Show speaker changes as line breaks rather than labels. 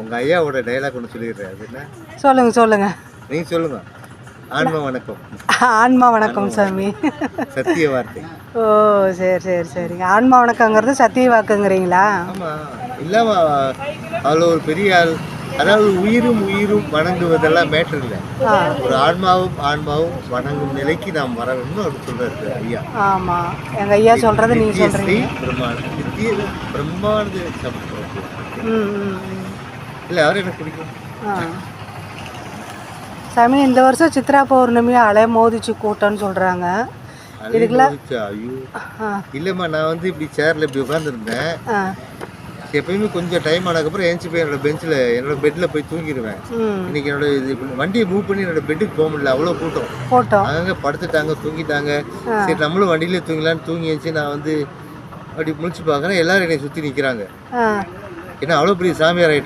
உங்க ஐயாவோட டைலாக் ஒன்று சொல்லிடுறேன். அது என்ன?
சொல்லுங்க சொல்லுங்க.
நீங்க சொல்லுங்க. ஆன்மா வணக்கம்.
ஆன்மா வணக்கம் சாமி.
சத்திய வார்த்தை.
ஓ சரி சரி சரிங்க. ஆன்மா வணக்கங்கிறது சத்திய வாக்குங்கிறீங்களா?
ஆமா. இல்லாம அதில் ஒரு பெரிய ஆள். அதாவது உயிரும் உயிரும் வணங்குவதெல்லாம் மேட்டர் இல்லை. ஒரு ஆன்மாவும் வணங்கும் நிலைக்கு நாம் வர வேணும்னு அவர் சொல்றாரு ஐயா.
ஆமாம், எங்கள் ஐயா சொல்கிறது நீங்கள் சொல்கிறீங்க.
பிரம்மானது இல்லை, அவர் எனக்கு பிடிக்கும்.
சாமி, இந்த வருஷம் சித்ரா பௌர்ணமி அலை மோதிச்சு கூட்டம்னு சொல்கிறாங்க. இதுக்கெல்லாம்
ஐயோ இல்லைம்மா, நான் வந்து இப்படி சேரில் இப்படி உட்காந்துருந்தேன். எப்பயுமே கொஞ்சம் டைம் ஆனதுக்கப்புறம் ஏஞ்சி போய் என்னோட பெட்டில் போய் தூங்கிடுவேன். இன்னைக்கு என்னோட வண்டியை மூவ் பண்ணி என்னோட பெட்டுக்கு போக முடியல, அவ்வளோ கூட்டம். அங்கே படுத்துட்டாங்க, தூங்கிட்டாங்க. சரி நம்மளும் வண்டியிலே தூங்கலான்னு தூங்கி ஏஞ்சி நான் வந்து அப்படி முழிச்சு பார்க்குறேன். எல்லாரும் என்னை சுற்றி நிற்கிறாங்க. ஏன்னா அவ்வளோ பெரிய சாமியார் ஆகிட்டோம்.